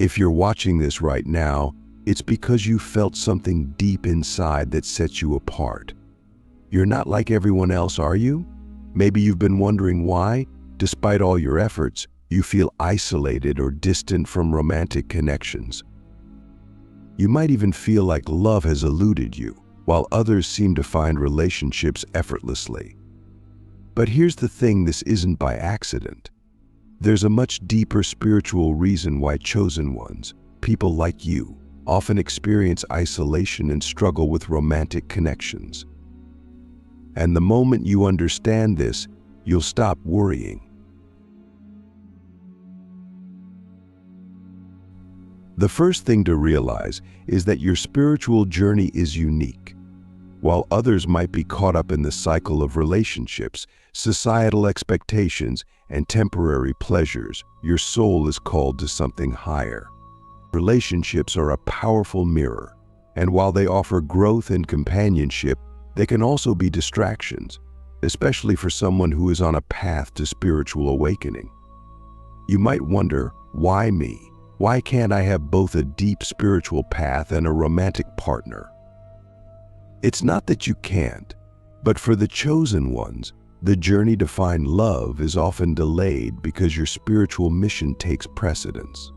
If you're watching this right now, it's because you felt something deep inside that sets you apart. You're not like everyone else, are you? Maybe you've been wondering why, despite all your efforts, you feel isolated or distant from romantic connections. You might even feel like love has eluded you, while others seem to find relationships effortlessly. But here's the thing, this isn't by accident. There's a much deeper spiritual reason why chosen ones, people like you, often experience isolation and struggle with romantic connections. And the moment you understand this, you'll stop worrying. The first thing to realize is that your spiritual journey is unique. While others might be caught up in the cycle of relationships, societal expectations, and temporary pleasures, your soul is called to something higher. Relationships are a powerful mirror, and while they offer growth and companionship, they can also be distractions, especially for someone who is on a path to spiritual awakening. You might wonder, why me? Why can't I have both a deep spiritual path and a romantic partner? It's not that you can't, but for the chosen ones, the journey to find love is often delayed because your spiritual mission takes precedence.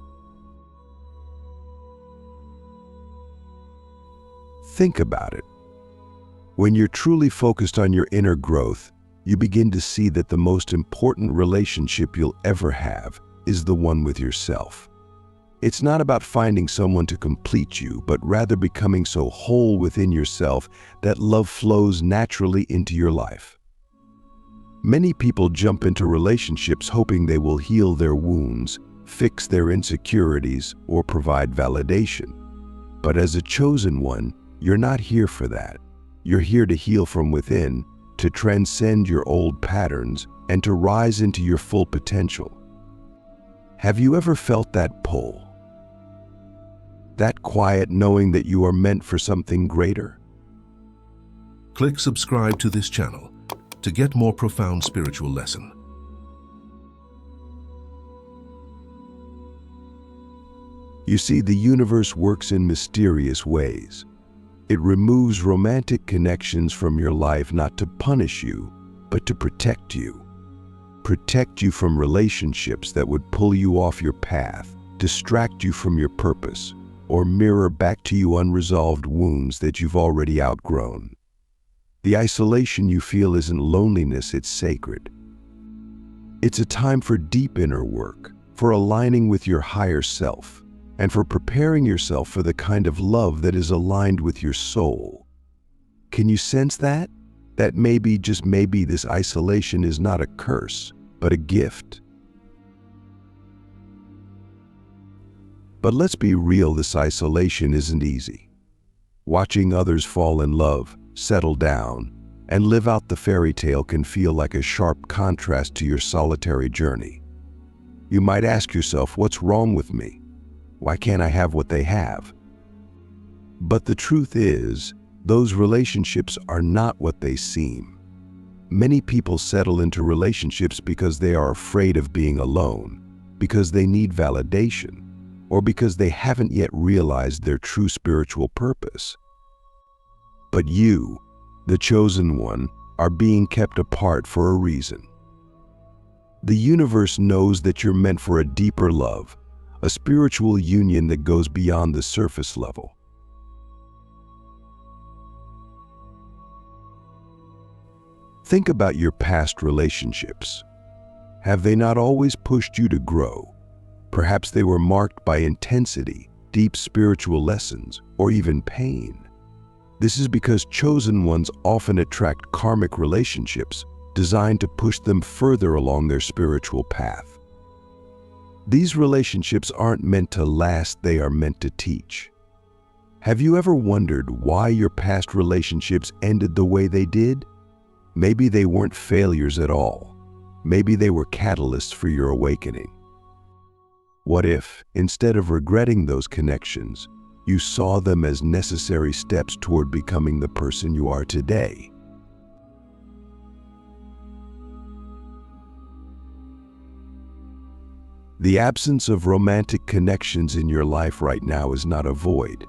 Think about it. When you're truly focused on your inner growth, you begin to see that the most important relationship you'll ever have is the one with yourself. It's not about finding someone to complete you, but rather becoming so whole within yourself that love flows naturally into your life. Many people jump into relationships hoping they will heal their wounds, fix their insecurities, or provide validation. But as a chosen one, you're not here for that. You're here to heal from within, to transcend your old patterns, and to rise into your full potential. Have you ever felt that pull? That quiet knowing that you are meant for something greater? Click subscribe to this channel to get more profound spiritual lesson. You see, the universe works in mysterious ways. It removes romantic connections from your life not to punish you, but to protect you. Protect you from relationships that would pull you off your path, distract you from your purpose, or mirror back to you unresolved wounds that you've already outgrown. The isolation you feel isn't loneliness, it's sacred. It's a time for deep inner work, for aligning with your higher self, and for preparing yourself for the kind of love that is aligned with your soul. Can you sense that? That maybe, just maybe, this isolation is not a curse, but a gift. But let's be real, this isolation isn't easy. Watching others fall in love, settle down, and live out the fairy tale can feel like a sharp contrast to your solitary journey. You might ask yourself, what's wrong with me? Why can't I have what they have? But the truth is, those relationships are not what they seem. Many people settle into relationships because they are afraid of being alone, because they need validation, or because they haven't yet realized their true spiritual purpose. But you, the chosen one, are being kept apart for a reason. The universe knows that you're meant for a deeper love, a spiritual union that goes beyond the surface level. Think about your past relationships. Have they not always pushed you to grow? Perhaps they were marked by intensity, deep spiritual lessons, or even pain. This is because chosen ones often attract karmic relationships designed to push them further along their spiritual path. These relationships aren't meant to last, they are meant to teach. Have you ever wondered why your past relationships ended the way they did? Maybe they weren't failures at all. Maybe they were catalysts for your awakening. What if, instead of regretting those connections, you saw them as necessary steps toward becoming the person you are today? The absence of romantic connections in your life right now is not a void.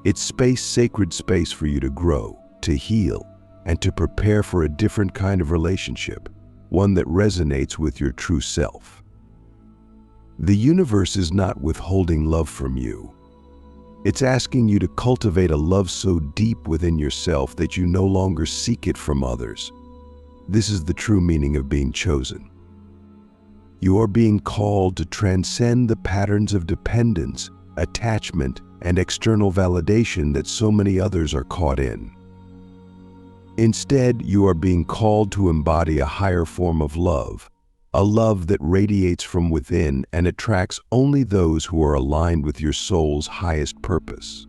It's space, sacred space for you to grow, to heal, and to prepare for a different kind of relationship, one that resonates with your true self. The universe is not withholding love from you. It's asking you to cultivate a love so deep within yourself that you no longer seek it from others. This is the true meaning of being chosen. You are being called to transcend the patterns of dependence, attachment, and external validation that so many others are caught in. Instead, you are being called to embody a higher form of love, a love that radiates from within and attracts only those who are aligned with your soul's highest purpose.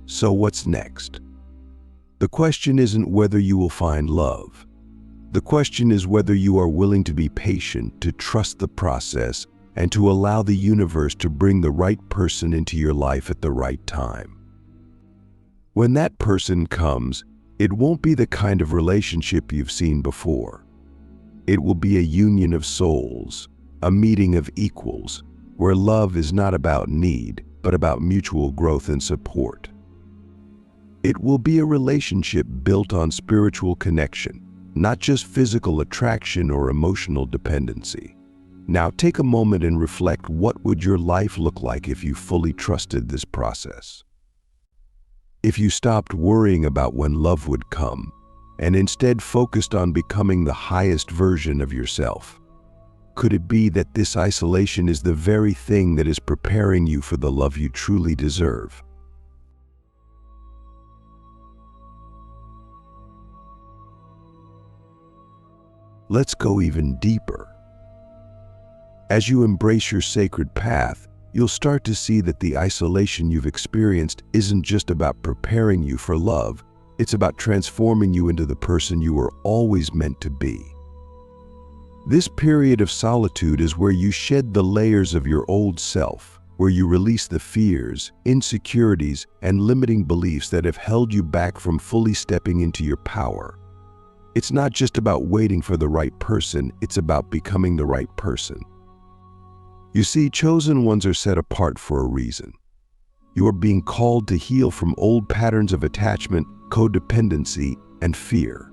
So what's next? The question isn't whether you will find love. The question is whether you are willing to be patient, to trust the process, and to allow the universe to bring the right person into your life at the right time. When that person comes, it won't be the kind of relationship you've seen before. It will be a union of souls, a meeting of equals, where love is not about need, but about mutual growth and support. It will be a relationship built on spiritual connection, not just physical attraction or emotional dependency. Now take a moment and reflect, what would your life look like if you fully trusted this process? If you stopped worrying about when love would come and instead focused on becoming the highest version of yourself? Could it be that this isolation is the very thing that is preparing you for the love you truly deserve? Let's go even deeper. As you embrace your sacred path, you'll start to see that the isolation you've experienced isn't just about preparing you for love, it's about transforming you into the person you were always meant to be. This period of solitude is where you shed the layers of your old self, where you release the fears, insecurities, and limiting beliefs that have held you back from fully stepping into your power. It's not just about waiting for the right person, it's about becoming the right person. You see, chosen ones are set apart for a reason. You are being called to heal from old patterns of attachment, codependency, and fear.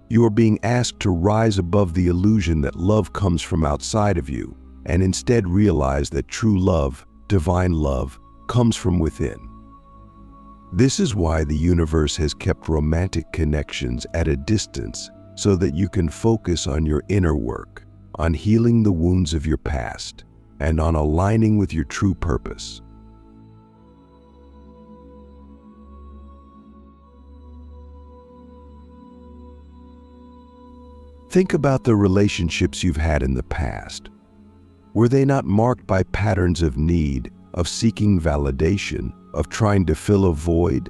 You are being asked to rise above the illusion that love comes from outside of you, and instead realize that true love, divine love, comes from within. This is why the universe has kept romantic connections at a distance, so that you can focus on your inner work, on healing the wounds of your past, and on aligning with your true purpose. Think about the relationships you've had in the past. Were they not marked by patterns of need, of seeking validation, of trying to fill a void?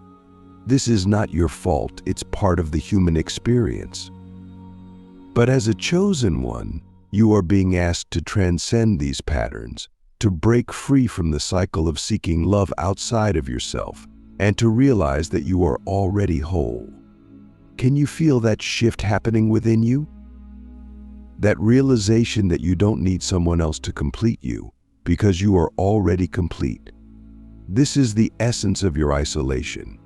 This is not your fault, it's part of the human experience. But as a chosen one, you are being asked to transcend these patterns, to break free from the cycle of seeking love outside of yourself, and to realize that you are already whole. Can you feel that shift happening within you? That realization that you don't need someone else to complete you, because you are already complete. This is the essence of your isolation.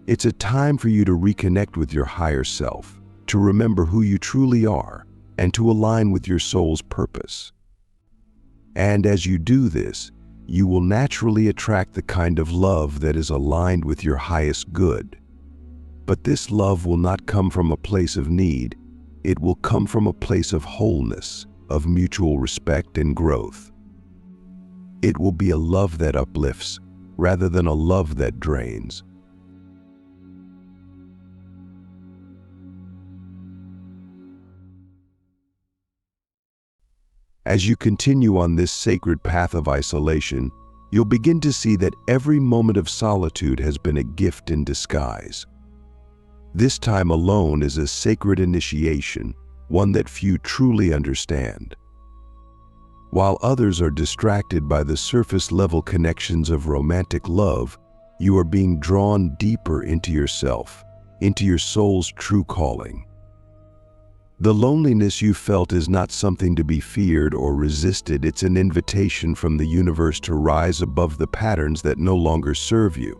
It's a time for you to reconnect with your higher self, to remember who you truly are, and to align with your soul's purpose. And as you do this, you will naturally attract the kind of love that is aligned with your highest good. But this love will not come from a place of need. It will come from a place of wholeness, of mutual respect and growth. It will be a love that uplifts, rather than a love that drains. As you continue on this sacred path of isolation, you'll begin to see that every moment of solitude has been a gift in disguise. This time alone is a sacred initiation, one that few truly understand. While others are distracted by the surface-level connections of romantic love, you are being drawn deeper into yourself, into your soul's true calling. The loneliness you felt is not something to be feared or resisted. It's an invitation from the universe to rise above the patterns that no longer serve you.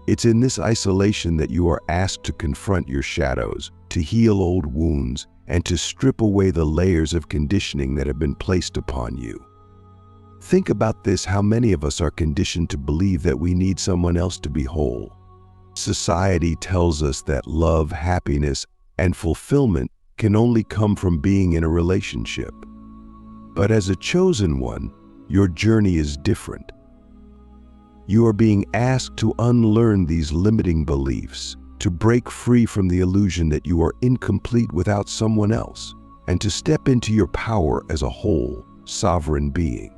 It's in this isolation that you are asked to confront your shadows, to heal old wounds, and to strip away the layers of conditioning that have been placed upon you. Think about this: how many of us are conditioned to believe that we need someone else to be whole? Society tells us that love, happiness, and fulfillment can only come from being in a relationship. But as a chosen one, your journey is different. You are being asked to unlearn these limiting beliefs, to break free from the illusion that you are incomplete without someone else, and to step into your power as a whole, sovereign being.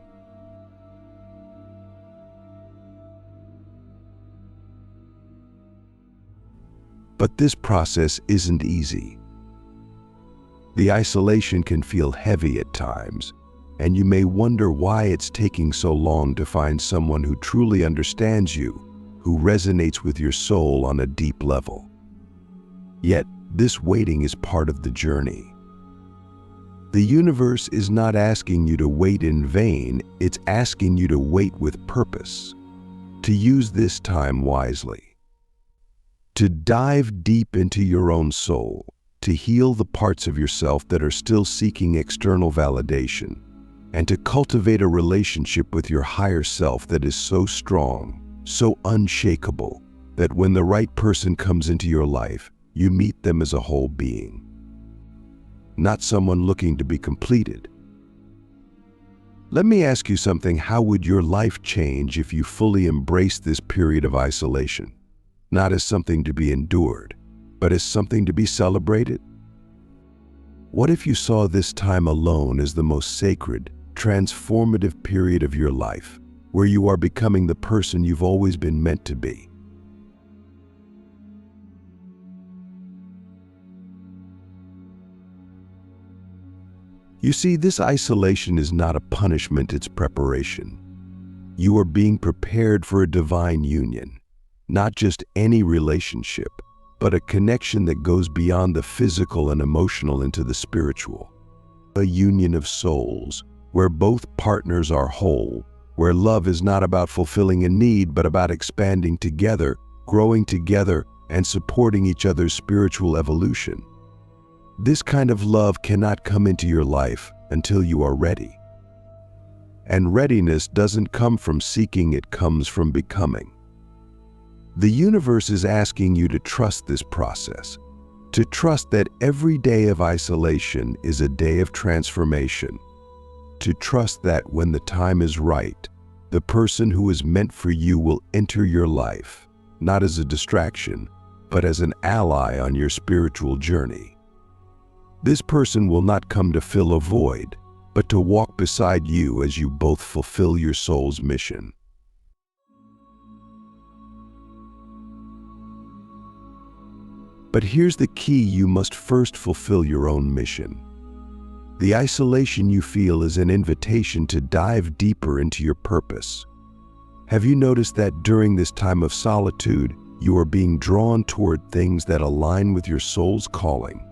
But this process isn't easy. The isolation can feel heavy at times, and you may wonder why it's taking so long to find someone who truly understands you, who resonates with your soul on a deep level. Yet, this waiting is part of the journey. The universe is not asking you to wait in vain, it's asking you to wait with purpose, to use this time wisely, to dive deep into your own soul, to heal the parts of yourself that are still seeking external validation, and to cultivate a relationship with your higher self that is so strong, so unshakable, that when the right person comes into your life, you meet them as a whole being, not someone looking to be completed. Let me ask you something: how would your life change if you fully embraced this period of isolation? Not as something to be endured, but as something to be celebrated? What if you saw this time alone as the most sacred, transformative period of your life, where you are becoming the person you've always been meant to be? You see, this isolation is not a punishment, it's preparation. You are being prepared for a divine union. Not just any relationship, but a connection that goes beyond the physical and emotional into the spiritual. A union of souls, where both partners are whole, where love is not about fulfilling a need, but about expanding together, growing together, and supporting each other's spiritual evolution. This kind of love cannot come into your life until you are ready. And readiness doesn't come from seeking, it comes from becoming. The universe is asking you to trust this process, to trust that every day of isolation is a day of transformation, to trust that when the time is right, the person who is meant for you will enter your life, not as a distraction, but as an ally on your spiritual journey. This person will not come to fill a void, but to walk beside you as you both fulfill your soul's mission. But here's the key: you must first fulfill your own mission. The isolation you feel is an invitation to dive deeper into your purpose. Have you noticed that during this time of solitude, you are being drawn toward things that align with your soul's calling?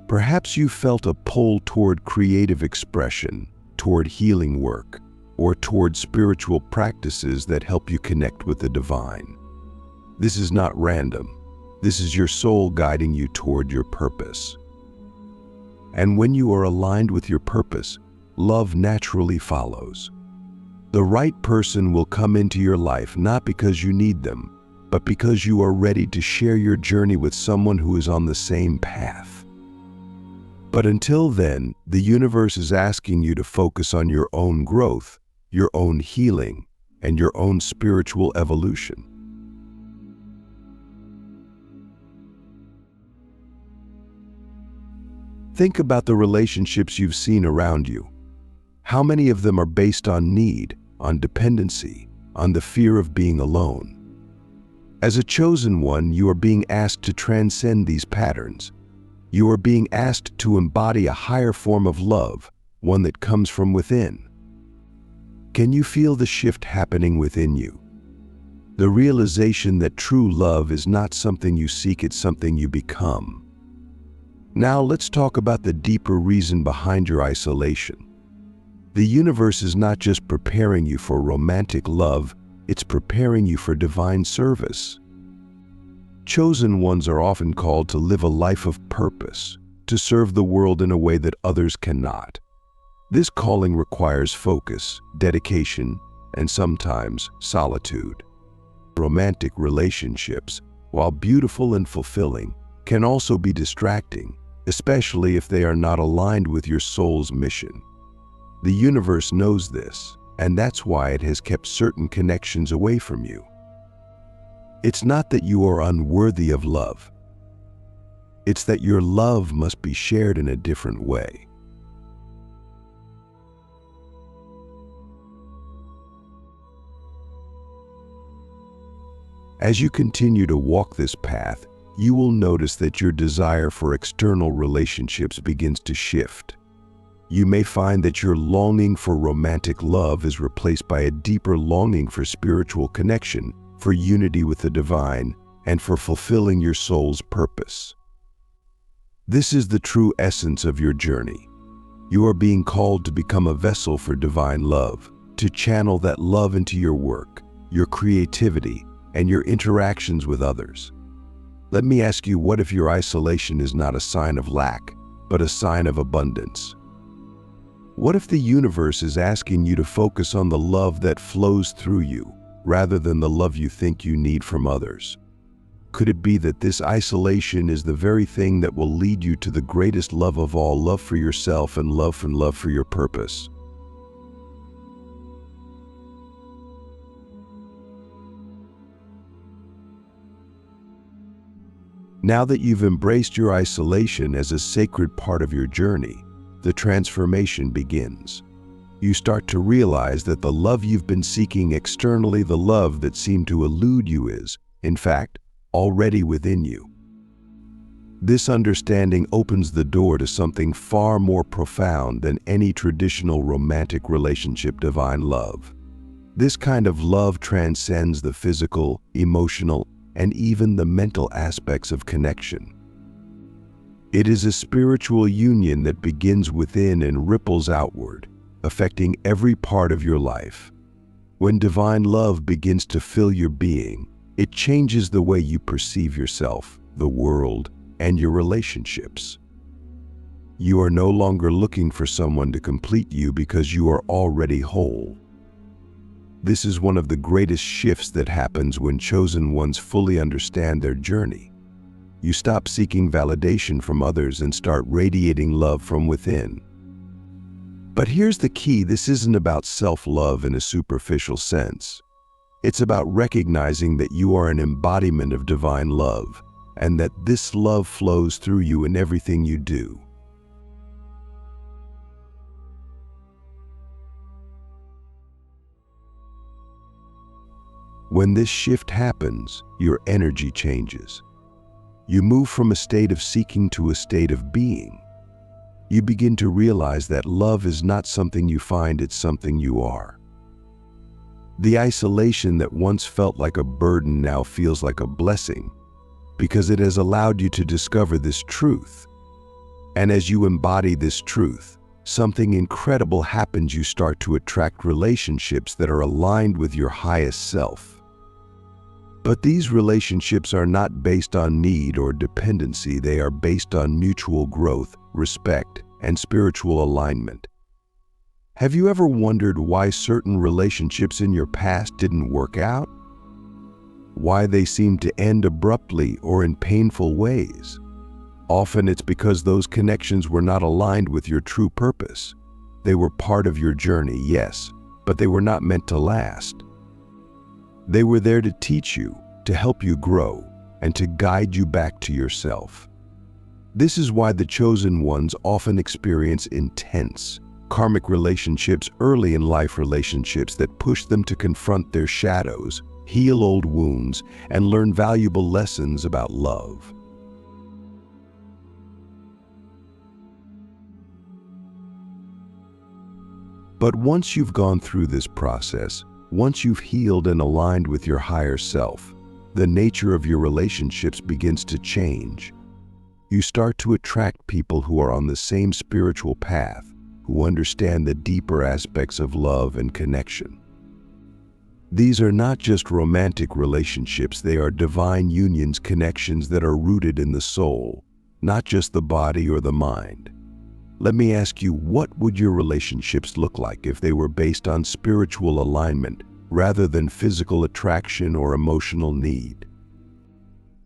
Perhaps you felt a pull toward creative expression, toward healing work, or toward spiritual practices that help you connect with the divine. This is not random. This is your soul guiding you toward your purpose. And when you are aligned with your purpose, love naturally follows. The right person will come into your life not because you need them, but because you are ready to share your journey with someone who is on the same path. But until then, the universe is asking you to focus on your own growth, your own healing, and your own spiritual evolution. Think about the relationships you've seen around you. How many of them are based on need, on dependency, on the fear of being alone? As a chosen one, you are being asked to transcend these patterns. You are being asked to embody a higher form of love, one that comes from within. Can you feel the shift happening within you? The realization that true love is not something you seek, it's something you become. Now let's talk about the deeper reason behind your isolation. The universe is not just preparing you for romantic love, it's preparing you for divine service. Chosen ones are often called to live a life of purpose, to serve the world in a way that others cannot. This calling requires focus, dedication, and sometimes solitude. Romantic relationships, while beautiful and fulfilling, can also be distracting, especially if they are not aligned with your soul's mission. The universe knows this, and that's why it has kept certain connections away from you. It's not that you are unworthy of love. It's that your love must be shared in a different way. As you continue to walk this path, you will notice that your desire for external relationships begins to shift. You may find that your longing for romantic love is replaced by a deeper longing for spiritual connection, for unity with the divine, and for fulfilling your soul's purpose. This is the true essence of your journey. You are being called to become a vessel for divine love, to channel that love into your work, your creativity, and your interactions with others. Let me ask you, what if your isolation is not a sign of lack, but a sign of abundance? What if the universe is asking you to focus on the love that flows through you, rather than the love you think you need from others? Could it be that this isolation is the very thing that will lead you to the greatest love of all, love for yourself and love for your purpose? Now that you've embraced your isolation as a sacred part of your journey, the transformation begins. You start to realize that the love you've been seeking externally, the love that seemed to elude you, is, in fact, already within you. This understanding opens the door to something far more profound than any traditional romantic relationship: divine love. This kind of love transcends the physical, emotional, and even the mental aspects of connection. It is a spiritual union that begins within and ripples outward, affecting every part of your life. When divine love begins to fill your being, it changes the way you perceive yourself, the world, and your relationships. You are no longer looking for someone to complete you because you are already whole. This is one of the greatest shifts that happens when chosen ones fully understand their journey. You stop seeking validation from others and start radiating love from within. But here's the key: this isn't about self-love in a superficial sense. It's about recognizing that you are an embodiment of divine love, and that this love flows through you in everything you do. When this shift happens, your energy changes. You move from a state of seeking to a state of being. You begin to realize that love is not something you find, it's something you are. The isolation that once felt like a burden now feels like a blessing, because it has allowed you to discover this truth. And as you embody this truth, something incredible happens. You start to attract relationships that are aligned with your highest self. But these relationships are not based on need or dependency. They are based on mutual growth, respect, and spiritual alignment. Have you ever wondered why certain relationships in your past didn't work out? Why they seemed to end abruptly or in painful ways? Often it's because those connections were not aligned with your true purpose. They were part of your journey, yes, but they were not meant to last. They were there to teach you, to help you grow, and to guide you back to yourself. This is why the chosen ones often experience intense, karmic relationships early in life, relationships that push them to confront their shadows, heal old wounds, and learn valuable lessons about love. But once you've gone through this process, Once you've healed and aligned with your higher self, the nature of your relationships begins to change. You start to attract people who are on the same spiritual path, who understand the deeper aspects of love and connection. These are not just romantic relationships, they are divine unions, connections that are rooted in the soul, not just the body or the mind. Let me ask you, what would your relationships look like if they were based on spiritual alignment rather than physical attraction or emotional need?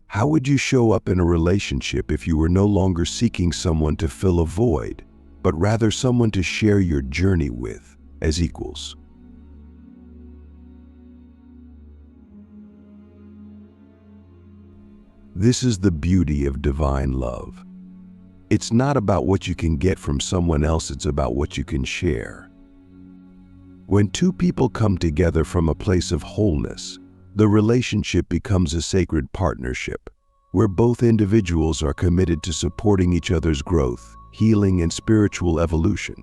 How would you show up in a relationship if you were no longer seeking someone to fill a void, but rather someone to share your journey with as equals? This is the beauty of divine love. It's not about what you can get from someone else, it's about what you can share. When two people come together from a place of wholeness, the relationship becomes a sacred partnership, where both individuals are committed to supporting each other's growth, healing, and spiritual evolution.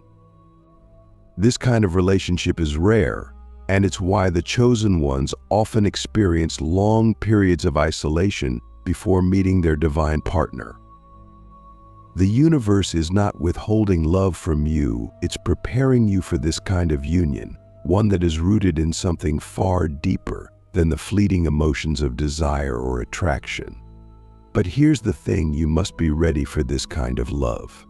This kind of relationship is rare, and it's why the chosen ones often experience long periods of isolation before meeting their divine partner. The universe is not withholding love from you, it's preparing you for this kind of union, one that is rooted in something far deeper than the fleeting emotions of desire or attraction. But here's the thing, you must be ready for this kind of love.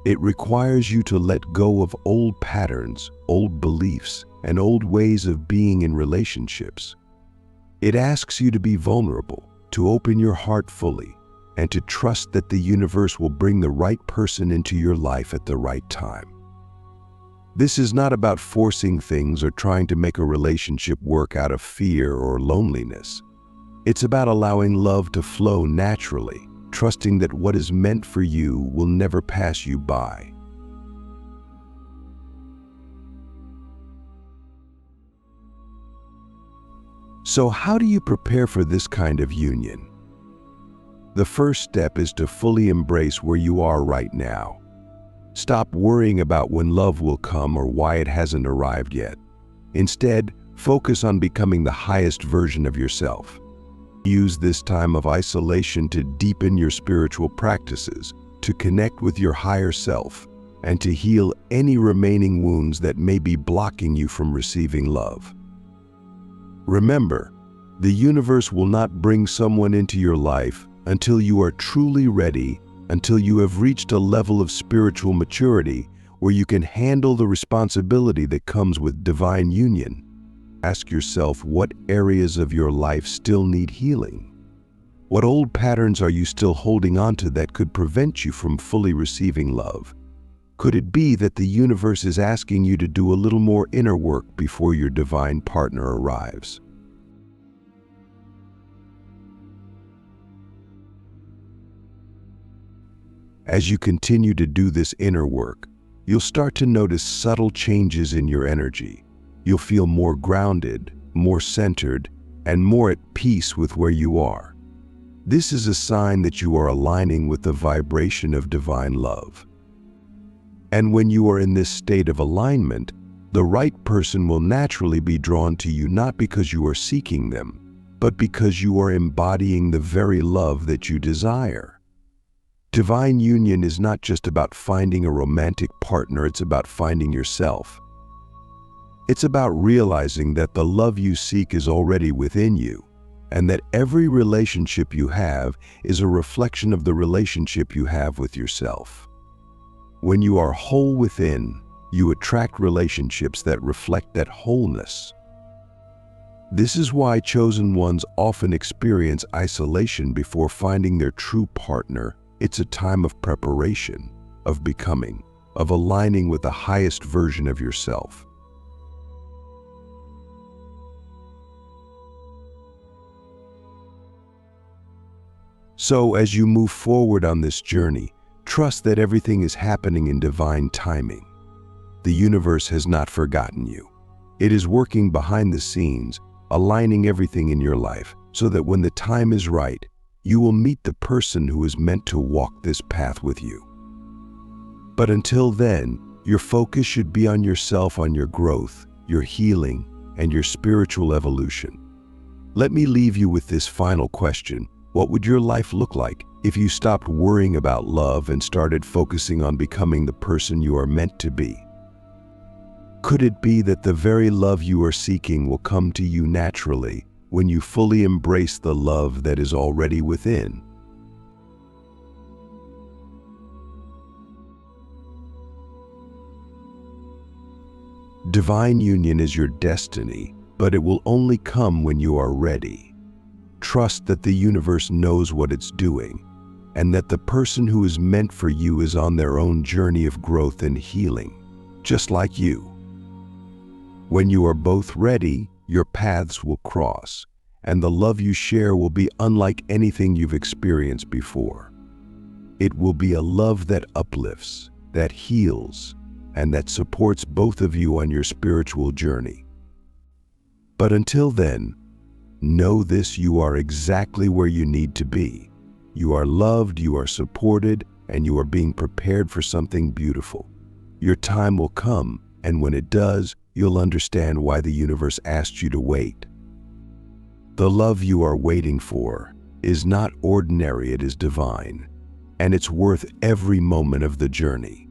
It requires you to let go of old patterns, old beliefs, and old ways of being in relationships. It asks you to be vulnerable, to open your heart fully, and to trust that the universe will bring the right person into your life at the right time. This is not about forcing things or trying to make a relationship work out of fear or loneliness. It's about allowing love to flow naturally, trusting that what is meant for you will never pass you by. So how do you prepare for this kind of union? The first step is to fully embrace where you are right now. Stop worrying about when love will come or why it hasn't arrived yet. Instead, focus on becoming the highest version of yourself. Use this time of isolation to deepen your spiritual practices, to connect with your higher self, and to heal any remaining wounds that may be blocking you from receiving love. Remember, the universe will not bring someone into your life until you are truly ready, until you have reached a level of spiritual maturity where you can handle the responsibility that comes with divine union. Ask yourself, what areas of your life still need healing? What old patterns are you still holding on to that could prevent you from fully receiving love? Could it be that the universe is asking you to do a little more inner work before your divine partner arrives? As you continue to do this inner work, you'll start to notice subtle changes in your energy. You'll feel more grounded, more centered, and more at peace with where you are. This is a sign that you are aligning with the vibration of divine love. And when you are in this state of alignment, the right person will naturally be drawn to you, not because you are seeking them, but because you are embodying the very love that you desire. Divine union is not just about finding a romantic partner, it's about finding yourself. It's about realizing that the love you seek is already within you, and that every relationship you have is a reflection of the relationship you have with yourself. When you are whole within, you attract relationships that reflect that wholeness. This is why chosen ones often experience isolation before finding their true partner. It's a time of preparation, of becoming, of aligning with the highest version of yourself. So as you move forward on this journey, trust that everything is happening in divine timing. The universe has not forgotten you. It is working behind the scenes, aligning everything in your life so that when the time is right, you will meet the person who is meant to walk this path with you. But until then, your focus should be on yourself, on your growth, your healing, and your spiritual evolution. Let me leave you with this final question. What would your life look like if you stopped worrying about love and started focusing on becoming the person you are meant to be? Could it be that the very love you are seeking will come to you naturally when you fully embrace the love that is already within? Divine union is your destiny, but it will only come when you are ready. Trust that the universe knows what it's doing, and that the person who is meant for you is on their own journey of growth and healing, just like you. When you are both ready, your paths will cross, and the love you share will be unlike anything you've experienced before. It will be a love that uplifts, that heals, and that supports both of you on your spiritual journey. But until then, know this: you are exactly where you need to be. You are loved, you are supported, and you are being prepared for something beautiful. Your time will come, and when it does, you'll understand why the universe asked you to wait. The love you are waiting for is not ordinary, it is divine, and it's worth every moment of the journey.